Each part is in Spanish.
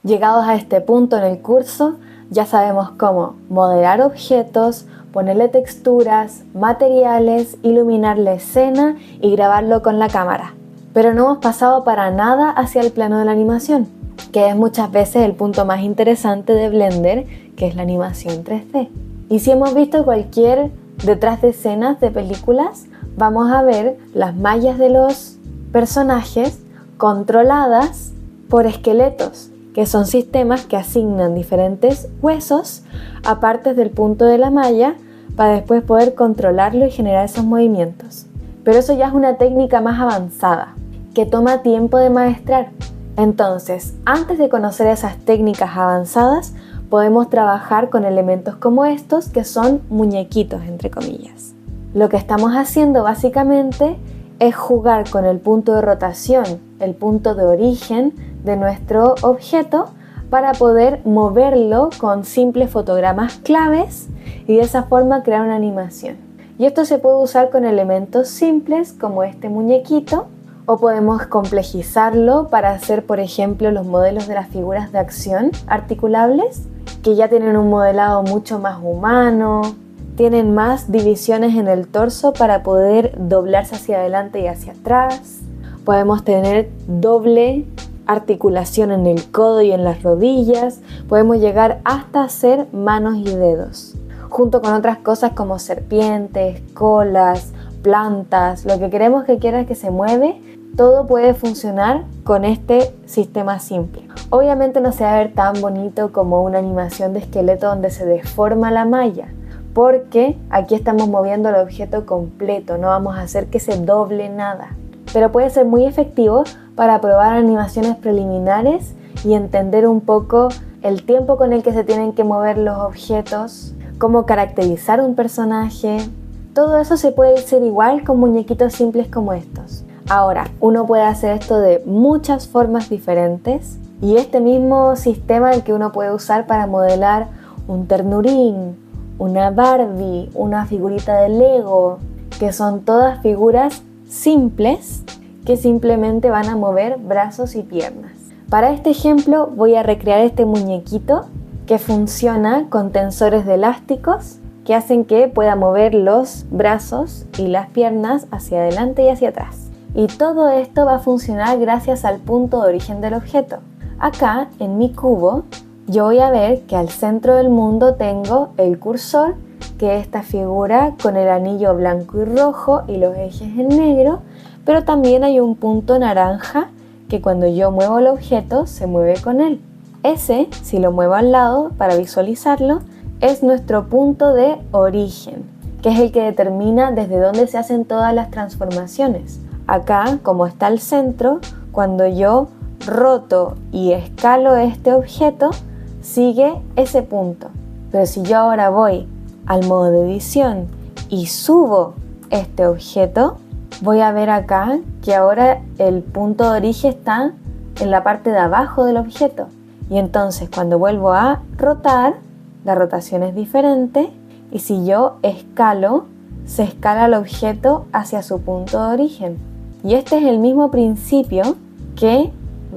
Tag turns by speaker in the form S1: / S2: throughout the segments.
S1: Llegados a este punto en el curso, ya sabemos cómo modelar objetos, ponerle texturas, materiales, iluminar la escena y grabarlo con la cámara. Pero no hemos pasado para nada hacia el plano de la animación, que es muchas veces el punto más interesante de Blender, que es la animación 3D. Y si hemos visto cualquier detrás de escenas de películas, vamos a ver las mallas de los personajes controladas por esqueletos, que son sistemas que asignan diferentes huesos a partes del punto de la malla para después poder controlarlo y generar esos movimientos. Pero eso ya es una técnica más avanzada, que toma tiempo de maestrar. Entonces, antes de conocer esas técnicas avanzadas, podemos trabajar con elementos como estos, que son muñequitos, entre comillas. Lo que estamos haciendo básicamente es jugar con el punto de rotación, el punto de origen de nuestro objeto para poder moverlo con simples fotogramas claves y de esa forma crear una animación. Y esto se puede usar con elementos simples como este muñequito, o podemos complejizarlo para hacer, por ejemplo, los modelos de las figuras de acción articulables, que ya tienen un modelado mucho más humano, tienen más divisiones en el torso para poder doblarse hacia adelante y hacia atrás. Podemos tener doble articulación en el codo y en las rodillas. Podemos llegar hasta hacer manos y dedos, junto con otras cosas como serpientes, colas, plantas, lo que queremos que quiera que se mueve. Todo puede funcionar con este sistema simple. Obviamente no se va a ver tan bonito como una animación de esqueleto donde se deforma la malla, porque aquí estamos moviendo el objeto completo, no vamos a hacer que se doble nada. Pero puede ser muy efectivo para probar animaciones preliminares y entender un poco el tiempo con el que se tienen que mover los objetos, cómo caracterizar un personaje. Todo eso se puede hacer igual con muñequitos simples como estos. Ahora, uno puede hacer esto de muchas formas diferentes y este mismo sistema el que uno puede usar para modelar un ternurín, una Barbie, una figurita de Lego, que son todas figuras simples que simplemente van a mover brazos y piernas. Para este ejemplo voy a recrear este muñequito que funciona con tensores de elásticos que hacen que pueda mover los brazos y las piernas hacia adelante y hacia atrás. Y todo esto va a funcionar gracias al punto de origen del objeto. Acá, en mi cubo, yo voy a ver que al centro del mundo tengo el cursor, que es esta figura con el anillo blanco y rojo y los ejes en negro, pero también hay un punto naranja que cuando yo muevo el objeto se mueve con él. Ese, si lo muevo al lado para visualizarlo, es nuestro punto de origen, que es el que determina desde dónde se hacen todas las transformaciones. Acá, como está el centro, cuando yo roto y escalo este objeto, sigue ese punto. Pero si yo ahora voy al modo de edición y subo este objeto, voy a ver acá que ahora el punto de origen está en la parte de abajo del objeto. Y entonces cuando vuelvo a rotar, la rotación es diferente y si yo escalo, se escala el objeto hacia su punto de origen. Y este es el mismo principio que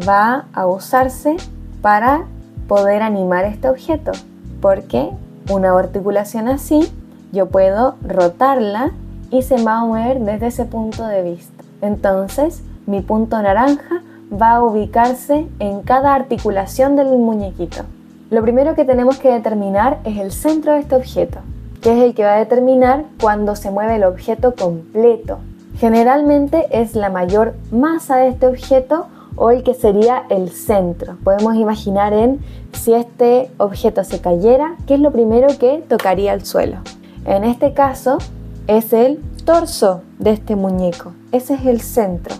S1: va a usarse para poder animar este objeto, porque una articulación así yo puedo rotarla y se va a mover desde ese punto de vista. Entonces mi punto naranja va a ubicarse en cada articulación del muñequito. Lo primero que tenemos que determinar es el centro de este objeto, que es el que va a determinar cuando se mueve el objeto completo. Generalmente es la mayor masa de este objeto o el que sería el centro. Podemos imaginar en si este objeto se cayera, ¿qué es lo primero que tocaría el suelo? En este caso es el torso de este muñeco. Ese es el centro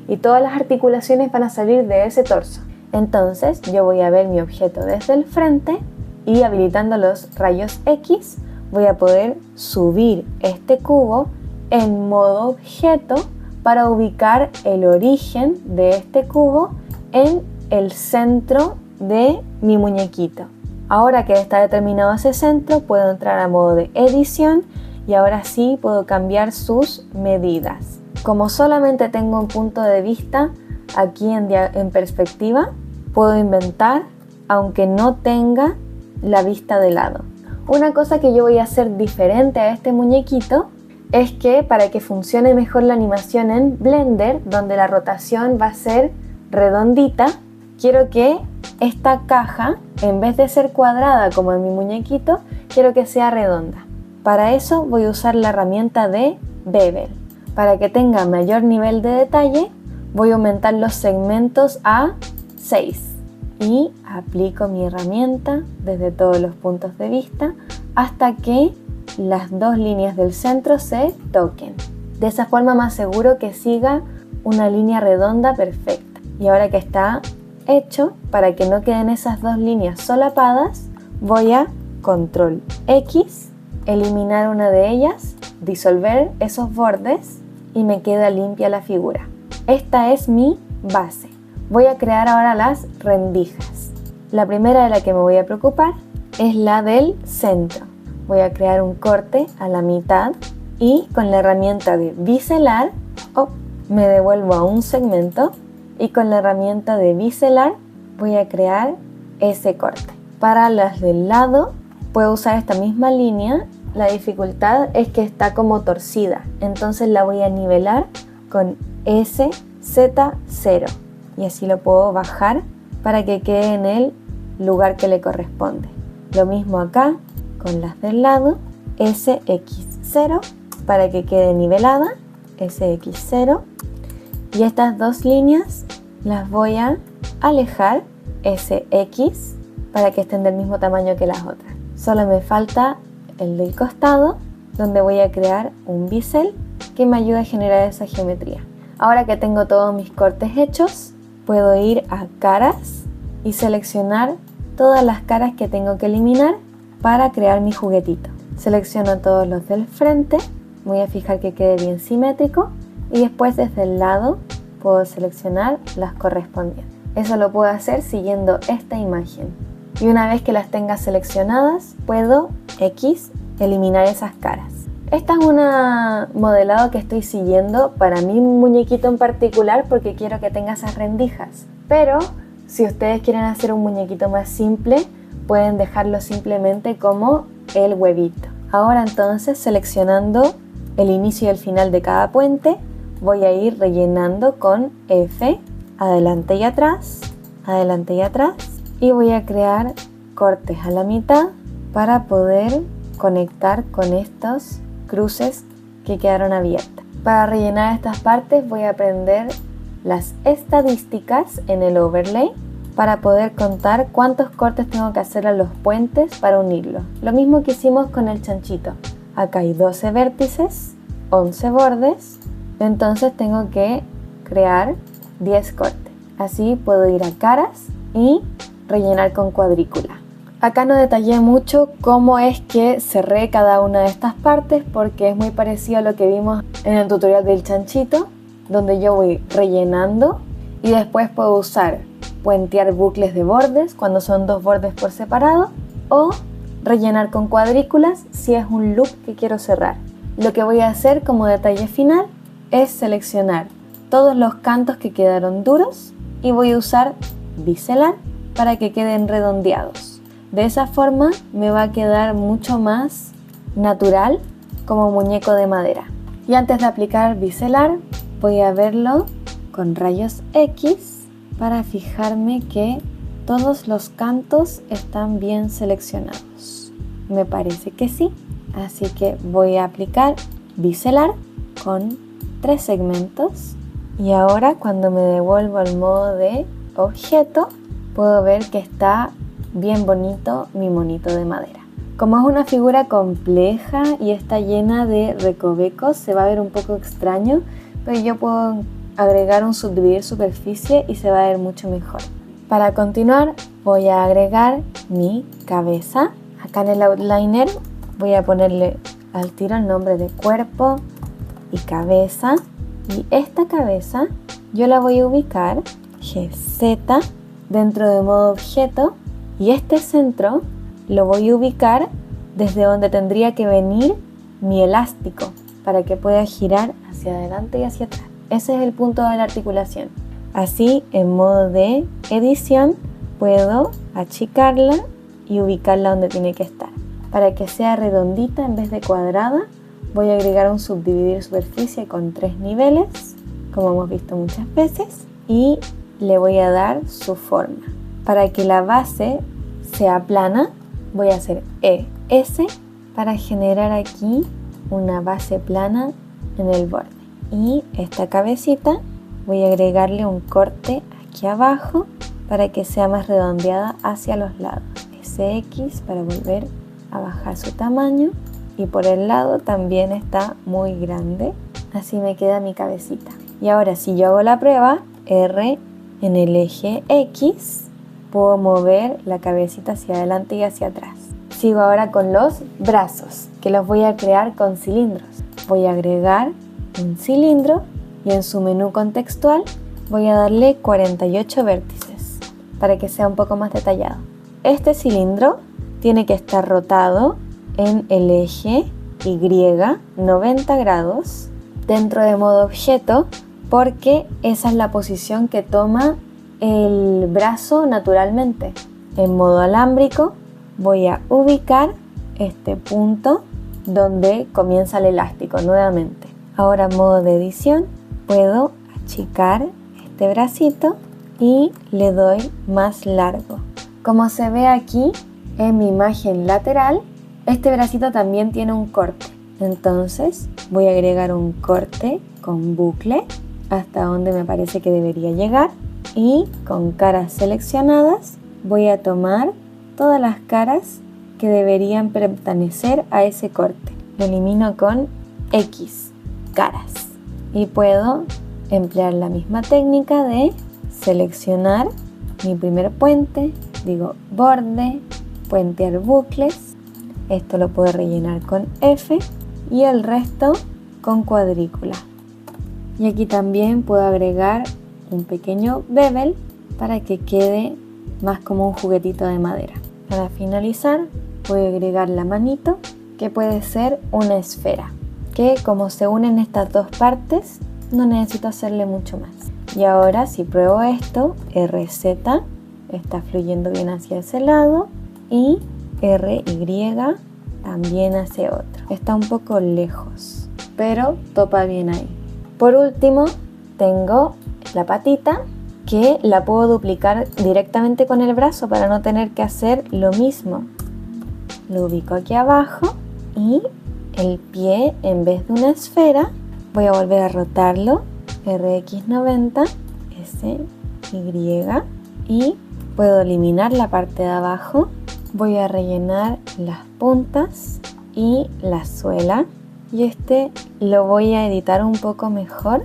S1: y todas las articulaciones van a salir de ese torso. Entonces yo voy a ver mi objeto desde el frente y habilitando los rayos X voy a poder subir este cubo en modo objeto para ubicar el origen de este cubo en el centro de mi muñequito. Ahora que está determinado ese centro, puedo entrar a modo de edición y ahora sí puedo cambiar sus medidas. Como solamente tengo un punto de vista aquí en perspectiva, puedo inventar aunque no tenga la vista de lado. Una cosa que yo voy a hacer diferente a este muñequito es que para que funcione mejor la animación en Blender, donde la rotación va a ser redondita, quiero que esta caja, en vez de ser cuadrada como en mi muñequito, quiero que sea redonda. Para eso voy a usar la herramienta de Bevel. Para que tenga mayor nivel de detalle, voy a aumentar los segmentos a 6 y aplico mi herramienta desde todos los puntos de vista hasta que las dos líneas del centro se toquen. De esa forma me aseguro que siga una línea redonda perfecta. Y ahora que está hecho, para que no queden esas dos líneas solapadas, voy a Control X, eliminar una de ellas, disolver esos bordes y me queda limpia la figura. Esta es mi base. Voy a crear ahora las rendijas. La primera de la que me voy a preocupar es la del centro. Voy a crear un corte a la mitad y con la herramienta de biselar me devuelvo a un segmento y con la herramienta de biselar voy a crear ese corte. Para las del lado puedo usar esta misma línea. La dificultad es que está como torcida, entonces la voy a nivelar con SZ0 y así lo puedo bajar para que quede en el lugar que le corresponde. Lo mismo acá con las del lado, SX0 para que quede nivelada, SX0, y estas dos líneas las voy a alejar, SX, para que estén del mismo tamaño que las otras. Solo me falta el del costado, donde voy a crear un bisel que me ayuda a generar esa geometría. Ahora que tengo todos mis cortes hechos, puedo ir a caras y seleccionar todas las caras que tengo que eliminar para crear mi juguetito. Selecciono todos los del frente, voy a fijar que quede bien simétrico y después desde el lado puedo seleccionar las correspondientes. Eso lo puedo hacer siguiendo esta imagen. Y una vez que las tenga seleccionadas, puedo X, eliminar esas caras. Esta es una modelado que estoy siguiendo para mi muñequito en particular porque quiero que tenga esas rendijas. Pero si ustedes quieren hacer un muñequito más simple, pueden dejarlo simplemente como el huevito. Ahora entonces, seleccionando el inicio y el final de cada puente, voy a ir rellenando con F, adelante y atrás, y voy a crear cortes a la mitad para poder conectar con estos cruces que quedaron abiertas. Para rellenar estas partes voy a prender las estadísticas en el overlay para poder contar cuántos cortes tengo que hacer a los puentes para unirlos. Lo mismo que hicimos con el chanchito. Acá hay 12 vértices, 11 bordes, entonces tengo que crear 10 cortes. Así puedo ir a caras y rellenar con cuadrícula. Acá no detallé mucho cómo es que cerré cada una de estas partes porque es muy parecido a lo que vimos en el tutorial del chanchito, donde yo voy rellenando y después puedo usar puentear bucles de bordes cuando son dos bordes por separado o rellenar con cuadrículas si es un loop que quiero cerrar. Lo que voy a hacer como detalle final es seleccionar todos los cantos que quedaron duros y voy a usar biselar para que queden redondeados. De esa forma me va a quedar mucho más natural como muñeco de madera. Y antes de aplicar biselar voy a verlo con rayos X para fijarme que todos los cantos están bien seleccionados. Me parece que sí, así que voy a aplicar biselar con 3 segmentos y ahora cuando me devuelvo al modo de objeto puedo ver que está bien bonito mi monito de madera. Como es una figura compleja y está llena de recovecos, se va a ver un poco extraño, pero yo puedo agregar un subdividir superficie y se va a ver mucho mejor. Para continuar voy a agregar mi cabeza. Acá en el outliner voy a ponerle al tiro el nombre de cuerpo y cabeza. Y esta cabeza yo la voy a ubicar GZ dentro de modo objeto y este centro lo voy a ubicar desde donde tendría que venir mi elástico para que pueda girar hacia adelante y hacia atrás. Ese es el punto de la articulación. Así, en modo de edición, puedo achicarla y ubicarla donde tiene que estar. Para que sea redondita en vez de cuadrada, voy a agregar un subdividir superficie con 3 niveles, como hemos visto muchas veces, y le voy a dar su forma. Para que la base sea plana, voy a hacer ES para generar aquí una base plana en el borde. Y esta cabecita voy a agregarle un corte aquí abajo para que sea más redondeada hacia los lados. SX para volver a bajar su tamaño, y por el lado también está muy grande, así me queda mi cabecita. Y ahora si yo hago la prueba, R en el eje X, puedo mover la cabecita hacia adelante y hacia atrás. Sigo ahora con los brazos, que los voy a crear con cilindros. Voy a agregar un cilindro y en su menú contextual voy a darle 48 vértices para que sea un poco más detallado. Este cilindro tiene que estar rotado en el eje Y 90 grados dentro de modo objeto, porque esa es la posición que toma el brazo naturalmente. En modo alámbrico voy a ubicar este punto donde comienza el elástico nuevamente. Ahora en modo de edición puedo achicar este bracito y le doy más largo. Como se ve aquí en mi imagen lateral, este bracito también tiene un corte. Entonces voy a agregar un corte con bucle hasta donde me parece que debería llegar, y con caras seleccionadas voy a tomar todas las caras que deberían pertenecer a ese corte. Lo elimino con X, caras, y puedo emplear la misma técnica de seleccionar mi primer puente, digo borde, puentear bucles. Esto lo puedo rellenar con F y el resto con cuadrícula. Y aquí también puedo agregar un pequeño bevel para que quede más como un juguetito de madera. Para finalizar voy a agregar la manito, que puede ser una esfera, que como se unen estas dos partes no necesito hacerle mucho más. Y ahora si pruebo esto, RZ está fluyendo bien hacia ese lado y RY también hacia otro. Está un poco lejos, pero topa bien ahí. Por último tengo la patita, que la puedo duplicar directamente con el brazo para no tener que hacer lo mismo. Lo ubico aquí abajo y el pie, en vez de una esfera, voy a volver a rotarlo, RX90, SY, y puedo eliminar la parte de abajo. Voy a rellenar las puntas y la suela, y este lo voy a editar un poco mejor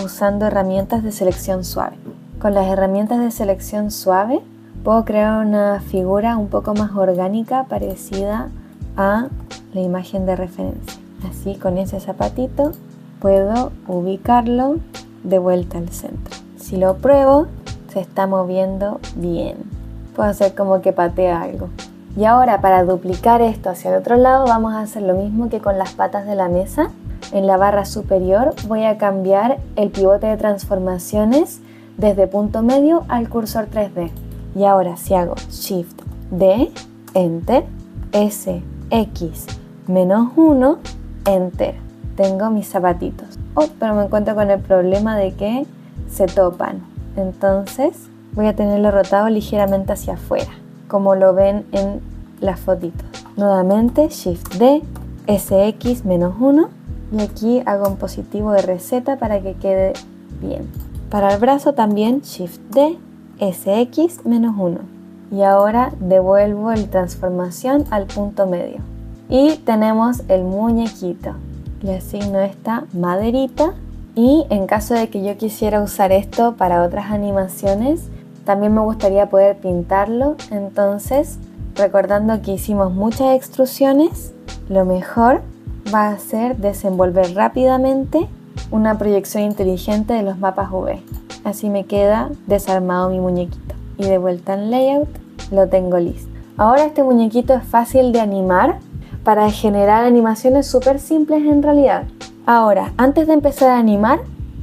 S1: usando herramientas de selección suave. Con las herramientas de selección suave puedo crear una figura un poco más orgánica, parecida a la imagen de referencia. Así, con ese zapatito puedo ubicarlo de vuelta al centro. Si lo pruebo, se está moviendo bien. Puedo hacer como que patea algo. Y ahora, para duplicar esto hacia el otro lado, vamos a hacer lo mismo que con las patas de la mesa. En la barra superior voy a cambiar el pivote de transformaciones desde punto medio al cursor 3D. Y ahora si hago Shift D, Enter, S, X, -1, Enter, tengo mis zapatitos. Pero me encuentro con el problema de que se topan. Entonces voy a tenerlo rotado ligeramente hacia afuera, como lo ven en las fotitos. Nuevamente Shift D, SX, -1, y aquí hago un positivo RZ para que quede bien. Para el brazo también Shift D, SX, -1. Y ahora devuelvo la transformación al punto medio. Y tenemos el muñequito. Le asigno esta maderita. Y en caso de que yo quisiera usar esto para otras animaciones, también me gustaría poder pintarlo. Entonces, recordando que hicimos muchas extrusiones, lo mejor va a ser desenvolver rápidamente una proyección inteligente de los mapas UV. Así me queda desarmado mi muñequito. Y de vuelta en Layout, lo tengo listo. Ahora este muñequito es fácil de animar para generar animaciones súper simples en realidad. Ahora, antes de empezar a animar,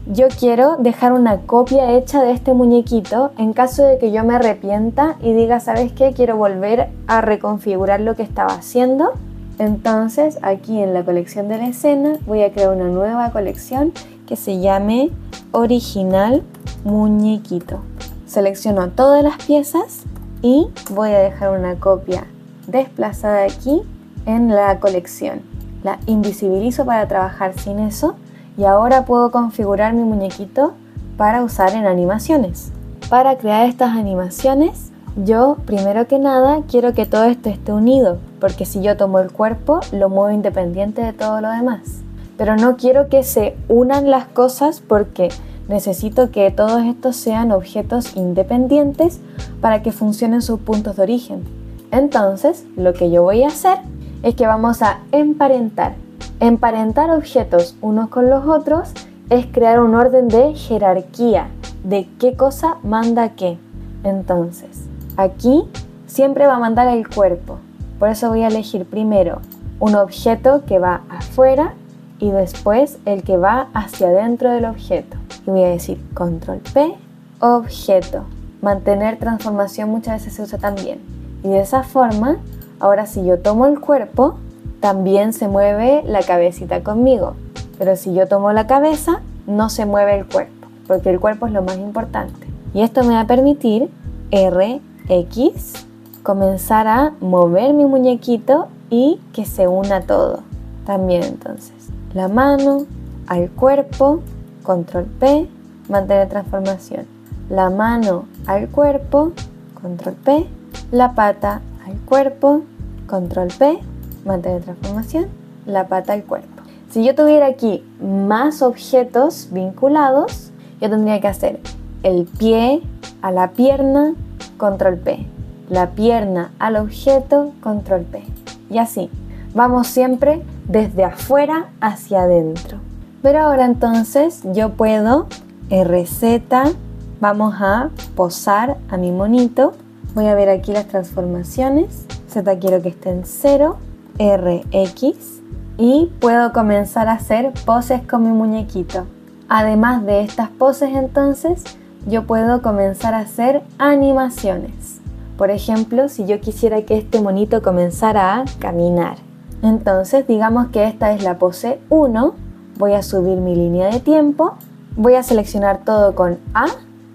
S1: yo quiero dejar una copia hecha de este muñequito en caso de que yo me arrepienta y diga, ¿sabes qué? Quiero volver a reconfigurar lo que estaba haciendo. Entonces aquí en la colección de la escena voy a crear una nueva colección que se llame Original Muñequito. Selecciono todas las piezas y voy a dejar una copia desplazada aquí en la colección. La invisibilizo para trabajar sin eso y ahora puedo configurar mi muñequito para usar en animaciones. Para crear estas animaciones, yo primero que nada quiero que todo esto esté unido, porque si yo tomo el cuerpo, lo muevo independiente de todo lo demás. Pero no quiero que se unan las cosas porque necesito que todos estos sean objetos independientes para que funcionen sus puntos de origen. Entonces, lo que yo voy a hacer es que vamos a emparentar. Emparentar objetos unos con los otros es crear un orden de jerarquía, de qué cosa manda qué. Entonces, aquí siempre va a mandar el cuerpo. Por eso voy a elegir primero un objeto que va afuera y después el que va hacia adentro del objeto. Y voy a decir control P, objeto. Mantener transformación muchas veces se usa también. Y de esa forma, ahora si yo tomo el cuerpo, también se mueve la cabecita conmigo. Pero si yo tomo la cabeza, no se mueve el cuerpo, porque el cuerpo es lo más importante. Y esto me va a permitir RX comenzar a mover mi muñequito y que se una todo. También entonces, la mano al cuerpo, control P, mantener transformación. La mano al cuerpo, control P, la pata al cuerpo, control P, mantener transformación, la pata al cuerpo. Si yo tuviera aquí más objetos vinculados, yo tendría que hacer el pie a la pierna, control P, la pierna al objeto, control P. Y así, vamos siempre desde afuera hacia adentro. Pero ahora entonces yo puedo RZ, vamos a posar a mi monito. Voy a ver aquí las transformaciones. Z quiero que esté en 0. RX y puedo comenzar a hacer poses con mi muñequito. Además de estas poses entonces yo puedo comenzar a hacer animaciones. Por ejemplo, si yo quisiera que este monito comenzara a caminar, entonces digamos que esta es la pose 1, voy a subir mi línea de tiempo, voy a seleccionar todo con A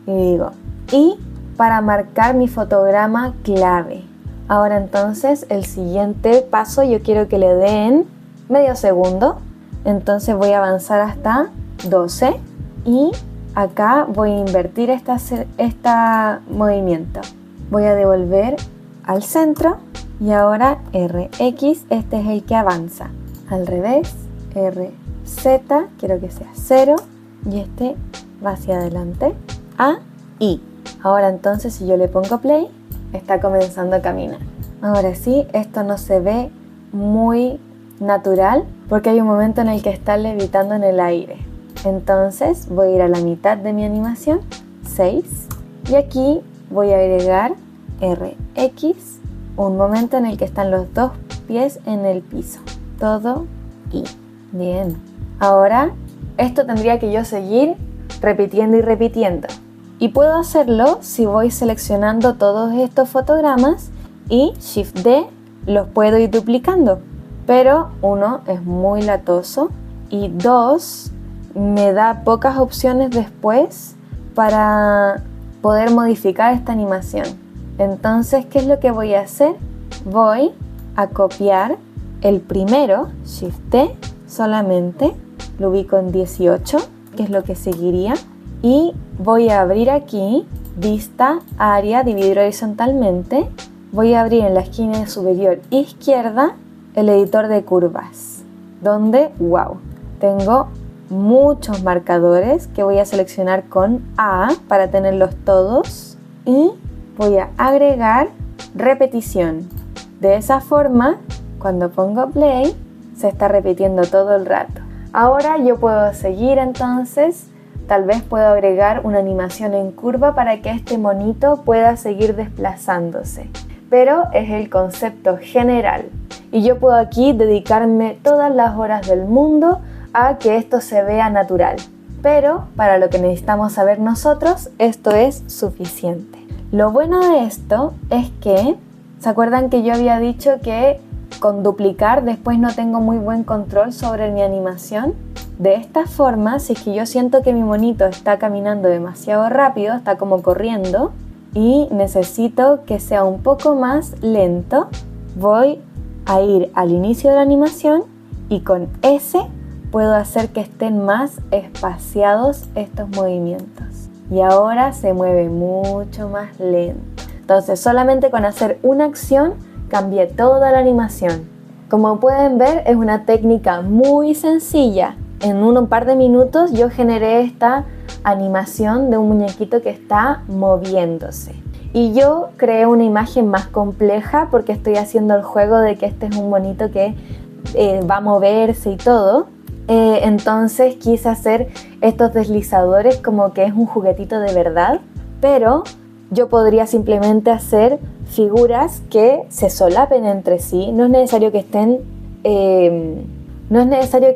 S1: y digo y para marcar mi fotograma clave. Ahora entonces el siguiente paso yo quiero que le den medio segundo, entonces voy a avanzar hasta 12 y acá voy a invertir este movimiento. Voy a devolver al centro y ahora RX, este es el que avanza. Al revés, RZ, quiero que sea 0 y este va hacia adelante. A, I. Ahora entonces si yo le pongo play, está comenzando a caminar. Ahora sí, esto no se ve muy natural porque hay un momento en el que está levitando en el aire. Entonces voy a ir a la mitad de mi animación, 6, y aquí voy a agregar RX, un momento en el que están los dos pies en el piso. Todo I. Bien. Ahora esto tendría que yo seguir repitiendo y repitiendo. Y puedo hacerlo si voy seleccionando todos estos fotogramas y Shift D los puedo ir duplicando. Pero 1 es muy latoso y 2 me da pocas opciones después para poder modificar esta animación. Entonces, ¿qué es lo que voy a hacer? Voy a copiar el primero, Shift T, solamente, lo ubico en 18, que es lo que seguiría. Y voy a abrir aquí, vista, área, dividir horizontalmente. Voy a abrir en la esquina superior izquierda el editor de curvas, donde, wow, tengo muchos marcadores que voy a seleccionar con A para tenerlos todos y voy a agregar repetición. De esa forma, cuando pongo play, se está repitiendo todo el rato. Ahora yo puedo seguir entonces. Tal vez puedo agregar una animación en curva para que este monito pueda seguir desplazándose. Pero es el concepto general. Y yo puedo aquí dedicarme todas las horas del mundo a que esto se vea natural. pero para lo que necesitamos saber nosotros, esto es suficiente. Lo bueno de esto es que, ¿se acuerdan que yo había dicho que con duplicar después no tengo muy buen control sobre mi animación? De esta forma, si es que yo siento que mi monito está caminando demasiado rápido, está como corriendo, y necesito que sea un poco más lento, voy a ir al inicio de la animación y con ese puedo hacer que estén más espaciados estos movimientos. Y ahora se mueve mucho más lento. Entonces solamente con hacer una acción cambié toda la animación. Como pueden ver, es una técnica muy sencilla. En un par de minutos yo generé esta animación de un muñequito que está moviéndose. Y yo creé una imagen más compleja porque estoy haciendo el juego de que este es un monito que va a moverse y todo. Entonces quise hacer estos deslizadores como que es un juguetito de verdad, pero yo podría simplemente hacer figuras que se solapen entre sí. No es necesario que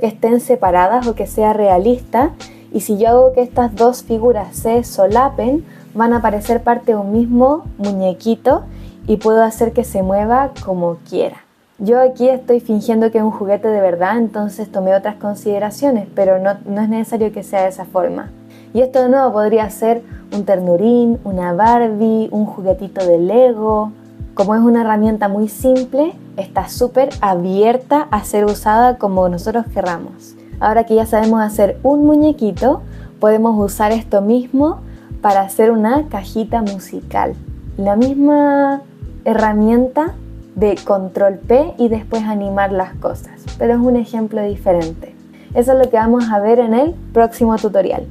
S1: estén separadas o que sea realista, y si yo hago que estas dos figuras se solapen, van a parecer parte de un mismo muñequito y puedo hacer que se mueva como quiera. Yo aquí estoy fingiendo que es un juguete de verdad, entonces tomé otras consideraciones, pero no es necesario que sea de esa forma. Y esto de nuevo podría ser un ternurín, una Barbie, un juguetito de Lego. Como es una herramienta muy simple, está súper abierta a ser usada como nosotros querramos. Ahora que ya sabemos hacer un muñequito, podemos usar esto mismo para hacer una cajita musical. La misma herramienta de control P y después animar las cosas, pero es un ejemplo diferente. Eso es lo que vamos a ver en el próximo tutorial.